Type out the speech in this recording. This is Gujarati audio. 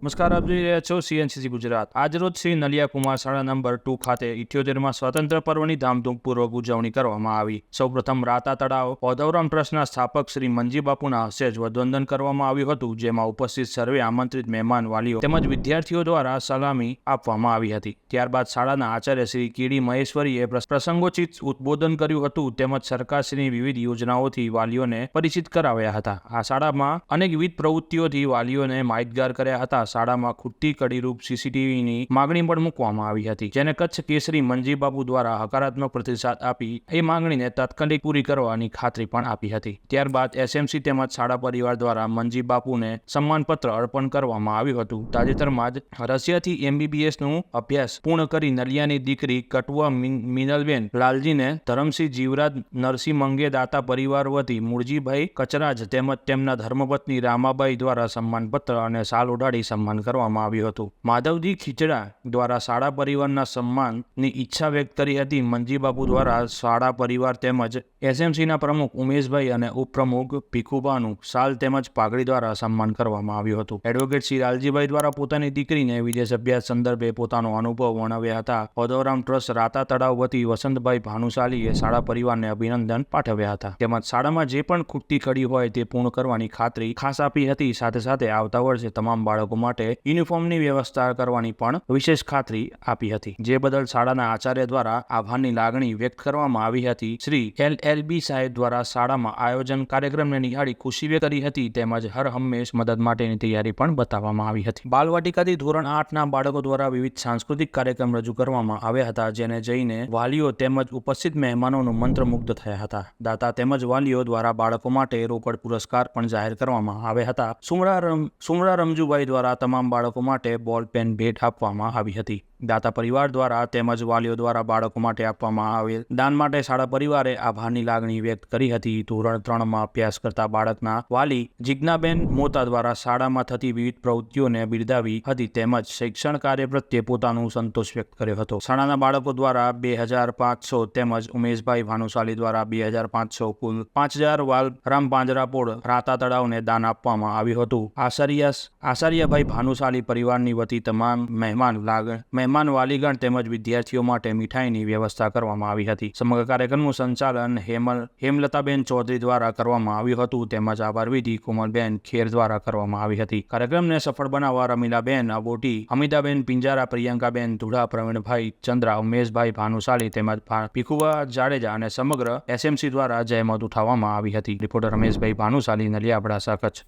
નમસ્કાર, આપ જોઈ રહ્યા છો CNCC ગુજરાત। આજરોજ શ્રી નલિયા કુમાર શાળા નંબર 2 ખાતે 78માં સ્વતંત્ર પર્વની ધામધૂમપૂર્વક ઉજવણી કરવામાં આવી। સૌપ્રથમ રાતા તળાવ ઓધવરામ ટ્રસ્ટના સ્થાપક શ્રી મંજી બાપુના હસ્તે ધ્વજવંદન કરવામાં આવ્યું હતું, જેમાં ઉપસ્થિત સર્વે આમંત્રિત મહેમાન વાલીઓ તેમજ વિદ્યાર્થીઓ દ્વારા સલામી આપવામાં આવી હતી। ત્યારબાદ શાળાના આચાર્ય શ્રી કેડી મહેશ્વરીએ પ્રસંગોચિત ઉદ્બોધન કર્યું હતું તેમજ સરકારશ્રીની વિવિધ યોજનાઓથી વાલીઓને પરિચિત કરાવ્યા હતા। આ શાળામાં અનેકવિધ પ્રવૃત્તિઓથી વાલીઓને માહિતગાર કર્યા હતા। શાળામાં ખૂટતી કડીરૂપ CCTVની માગણી પણ મૂકવામાં આવી હતી, જેને કચ્છ કેસરી મંજી બાપુ દ્વારા હકારાત્મક પ્રતિસાદ આપી એ માગણીને તાત્કાલિક પૂરી કરવાની ખાતરી પણ આપી હતી। ત્યારબાદ SMC તેમજ શાળા પરિવાર દ્વારા મંજી બાપુને સન્માનપત્ર અર્પણ કરવામાં આવ્યું હતું। તાજેતરમાં જ રશિયાથી MBBSનું અભ્યાસ પૂર્ણ કરી નલિયાની દીકરી કટુઆ મિનલબેન લાલજીને ધરમસિંહ જીવરાજ નરસિંહ મંગે દાતા પરિવાર વતી મૂળજીભાઈ કચરાજ તેમજ તેમના ધર્મપત્ની રામાબાઈ દ્વારા સન્માનપત્ર અને શાલ ઓઢાડી સન્માન કરવામાં આવ્યું હતું। માધવજી ખીચડા દ્વારા શાળા પરિવારના સન્માનની ઈચ્છા વ્યક્ત કરી હતી। મંજી બાપુ દ્વારા શાળા પરિવાર તેમજ SMCના પ્રમુખ ઉમેશભાઈ અને ઉપપ્રમુખ ભીખુબાનું શાલ તેમજ પાઘડી દ્વારા સન્માન કરવામાં આવ્યું હતું। એડવોકેટ શ્રી લાલજીભાઈ દ્વારા પોતાની દીકરીને વિદેશ અભ્યાસ સંદર્ભે પોતાનો અનુભવ વર્ણવ્યા હતા। ઓધવરામ ટ્રસ્ટ રાતા તળાવ વતી વસંતભાઈ ભાનુશાલીએ શાળા પરિવારને અભિનંદન પાઠવ્યા હતા તેમજ શાળામાં જે પણ ખૂટતી કડી હોય તે પૂર્ણ કરવાની ખાતરી ખાસ આપી હતી। સાથે સાથે આવતા વર્ષે તમામ બાળકો માટે યુનિફોર્મની વ્યવસ્થા કરવાની પણ વિશેષ ખાતરી આપી હતી, જે બદલ શાળાના આચાર્ય દ્વારા આભારની લાગણી વ્યક્ત કરવામાં આવી હતી। શ્રી LLB સાહેબ દ્વારા શાળામાં આયોજન કાર્યક્રમને નિહાળી ખુશી વ્યક્ત કરી હતી તેમજ હર હંમેશ મદદ માટેની તૈયારી પણ બતાવવામાં આવી હતી। બાલવાટિકાથી ધોરણ 8ના બાળકો દ્વારા વિવિધ સાંસ્કૃતિક કાર્યક્રમ રજૂ કરવામાં આવ્યા હતા, જેને જઈને વાલીઓ તેમજ ઉપસ્થિત મહેમાનોનું મંત્રમુગ્ધ થયા હતા। દાતા તેમજ વાલીઓ દ્વારા બાળકો માટે રોકડ પુરસ્કાર પણ જાહેર કરવામાં આવ્યા હતા। સુમરા રમજુભાઈ દ્વારા તમામ બાળકો માટે બોલ પેન ભેટ આપવામાં આવી હતી। દાતા પરિવાર દ્વારા તેમજ વાલીઓ દ્વારા બાળકો માટે આપવામાં આવેલ દાન માટે શાળા પરિવારે આભારની લાગણી વ્યક્ત કરી હતી। ધોરણ 3માં અભ્યાસ કરતા બાળકના વાલી જિજ્ઞાબેન મોતા દ્વારા શાળામાં થતી વિવિધ પ્રવૃત્તિઓને બિરદાવી હતી તેમજ શિક્ષણ કાર્ય પ્રત્યે પોતાનું સંતોષ વ્યક્ત કર્યો હતો। શાળાના બાળકો દ્વારા 2500 તેમજ ઉમેશભાઈ ભાનુશાલી દ્વારા 2500 કુલ 5000 વાલ રામ પાંજરાપોળ રાતા તળાવને દાન આપવામાં આવ્યું હતું। આચાર્યભાઈ ભાનુશાલી પરિવારની વતી તમામ મહેમાન વાલીગણ તેમજ વિદ્યાર્થીઓ માટે મીઠાઈની વ્યવસ્થા કરવામાં આવી હતી। સમગ્ર કાર્યક્રમનું સંચાલન હેમલતાબેન ચૌધરી દ્વારા કરવામાં આવ્યું હતું તેમજ આભાર વિધિ કોમલબેન ખેર દ્વારા કરવામાં આવી હતી। કાર્યક્રમને સફળ બનાવવા રમીલાબેન અબોટી, અમિતાબેન પિંજારા, પ્રિયંકાબેન ધુડા, પ્રવીણભાઈ ચંદ્રા, ઉમેશભાઈ ભાનુશાલી તેમજ ભીખુબા જાડેજા અને સમગ્ર SMC દ્વારા જહેમત ઉઠાવવામાં આવી હતી। રિપોર્ટર રમેશભાઈ ભાનુશાલી, નલિયા, અબડાસા, કચ્છ।